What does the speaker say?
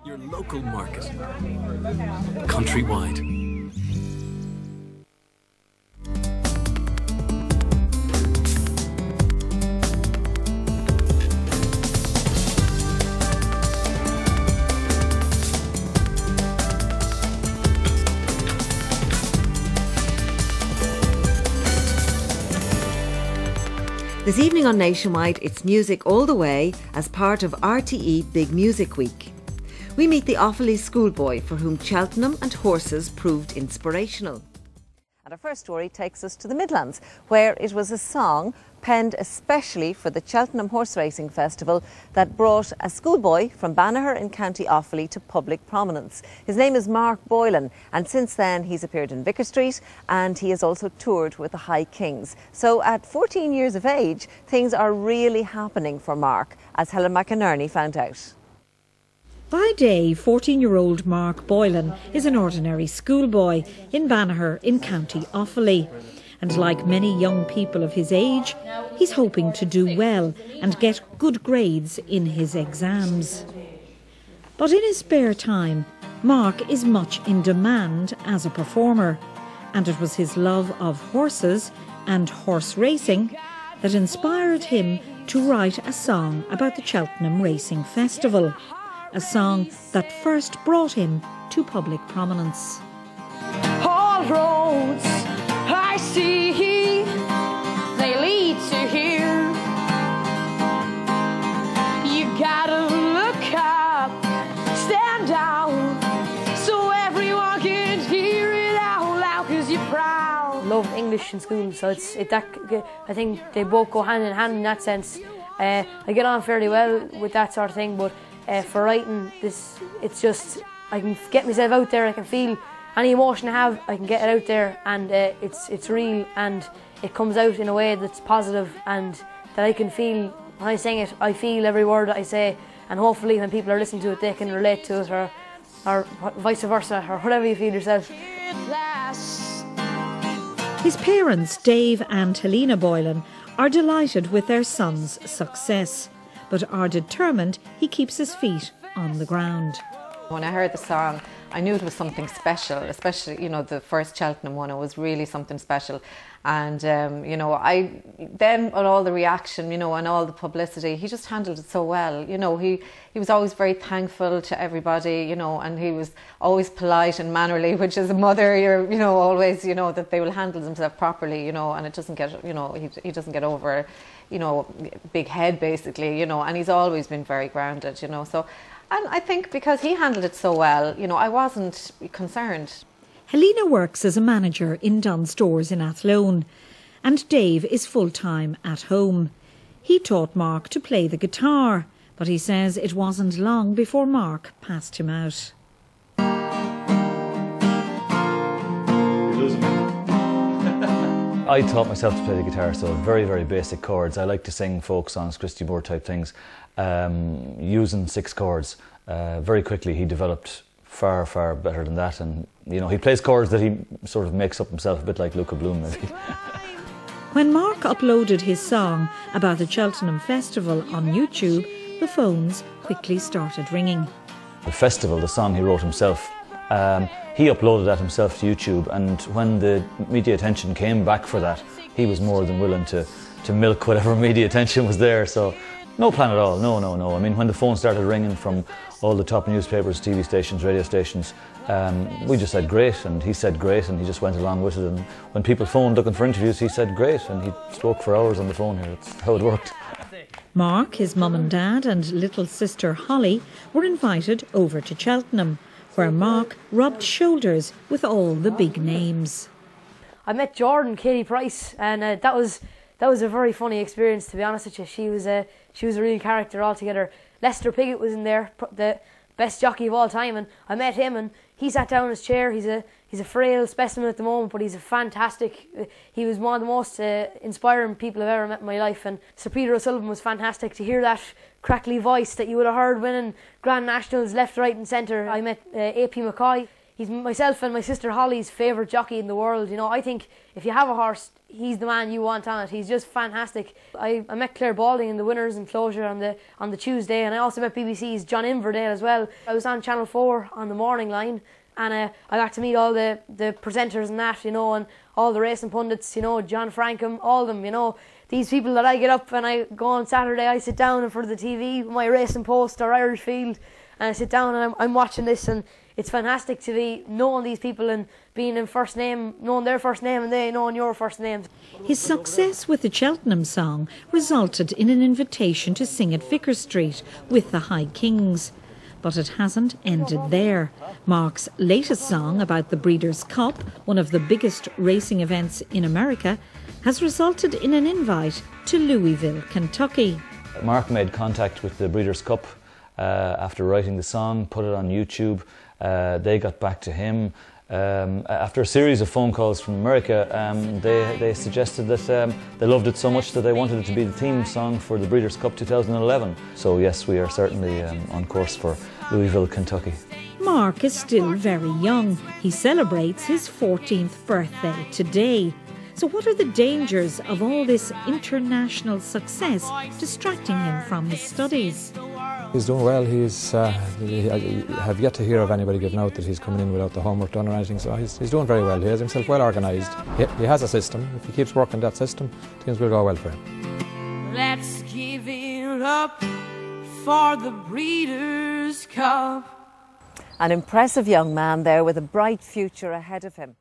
Your local market. Countrywide. This evening on Nationwide, it's music all the way as part of RTE Big Music Week. We meet the Offaly schoolboy for whom Cheltenham and horses proved inspirational. And our first story takes us to the Midlands, where it was a song penned especially for the Cheltenham Horse Racing Festival that brought a schoolboy from Banagher in County Offaly to public prominence. His name is Mark Boylan, and since then he's appeared in Vicar Street and he has also toured with the High Kings. So at 14 years of age, things are really happening for Mark, as Helen McInerney found out. By day, 14-year-old Mark Boylan is an ordinary schoolboy in Banagher in County Offaly. And like many young people of his age, he's hoping to do well and get good grades in his exams. But in his spare time, Mark is much in demand as a performer. And it was his love of horses and horse racing that inspired him to write a song about the Cheltenham Racing Festival. A song that first brought him to public prominence. All roads I see, they lead to here. You gotta look up, stand down, so everyone can hear it out loud, 'cause you're proud. Love English in school, so I think they both go hand in hand in that sense. I get on fairly well with that sort of thing, but for writing it's just I can get myself out there. I can feel any emotion I have, I can get it out there, and it's real, and it comes out in a way that's positive and that I can feel when I sing it. I feel every word that I say, and hopefully when people are listening to it they can relate to it, or vice versa, or whatever you feel yourself. His parents, Dave and Helena Boylan, are delighted with their son's success, but are determined he keeps his feet on the ground. When I heard the song, I knew it was something special, especially, you know, the first Cheltenham one. It was really something special. And, you know, then on all the reaction, you know, and all the publicity, he just handled it so well. You know, he was always very thankful to everybody, you know, and he was always polite and mannerly, which as a mother, you're, you know, always, you know, that they will handle themselves properly, you know, and it doesn't get, you know, he doesn't get over, you know, big head basically, you know, and he's always been very grounded, you know, so. And I think because he handled it so well, you know, I wasn't concerned. Helena works as a manager in Dunnes Stores in Athlone, and Dave is full-time at home. He taught Mark to play the guitar, but he says it wasn't long before Mark passed him out. I taught myself to play the guitar, so very, very basic chords. I like to sing folk songs, Christy Moore type things, using 6 chords. Very quickly he developed far, far better than that, and you know, he plays chords that he sort of makes up himself, a bit like Luca Bloom maybe. When Mark uploaded his song about the Cheltenham Festival on YouTube, the phones quickly started ringing. The festival, the song he wrote himself, he uploaded that himself to YouTube, and when the media attention came back for that, he was more than willing to milk whatever media attention was there. So no plan at all, no. I mean, when the phone started ringing from all the top newspapers, TV stations, radio stations, we just said great, and he said great, and he just went along with it. And when people phoned looking for interviews, he said great, and he spoke for hours on the phone here. That's how it worked. Mark, his mum and dad and little sister Holly were invited over to Cheltenham, where Mark rubbed shoulders with all the big names. I met Jordan, Katie Price, and that was a very funny experience, to be honest with you. She was a real character altogether. Lester Piggott was in there, the best jockey of all time, and I met him, and he sat down in his chair. He's a frail specimen at the moment, but he's a fantastic. He was one of the most inspiring people I've ever met in my life. And Sir Peter O'Sullivan was fantastic. To hear that crackly voice that you would have heard winning Grand Nationals left, right and centre. I met AP McCoy. he's myself and my sister Holly's favourite jockey in the world. You know, I think if you have a horse, he's the man you want on it. He's just fantastic. I met Claire Balding in the winners enclosure on the Tuesday, and I also met BBC's John Inverdale as well. I was on Channel 4 on the morning line, and I got to meet all the presenters and that, you know, and all the racing pundits, you know, John Frankham, all of them, you know. These people that I get up and I go on Saturday, I sit down in front of the TV, my Racing Post or Irish Field, and I sit down and I'm watching this, and it's fantastic to be knowing these people and being in first name, knowing their first name and they knowing your first names. His success with the Cheltenham song resulted in an invitation to sing at Vicar Street with the High Kings. But it hasn't ended there. Mark's latest song about the Breeders' Cup, one of the biggest racing events in America, has resulted in an invite to Louisville, Kentucky. Mark made contact with the Breeders' Cup after writing the song, put it on YouTube. They got back to him. After a series of phone calls from America, they suggested that they loved it so much that they wanted it to be the theme song for the Breeders' Cup 2011. So yes, we are certainly on course for Louisville, Kentucky. Mark is still very young. He celebrates his 14th birthday today. So what are the dangers of all this international success distracting him from his studies? He's doing well. I have yet to hear of anybody giving out that he's coming in without the homework done or anything, so he's doing very well. He has himself well organised. He has a system. If he keeps working that system, things will go well for him. Let's give it up for the Breeders' Cup. An impressive young man there with a bright future ahead of him.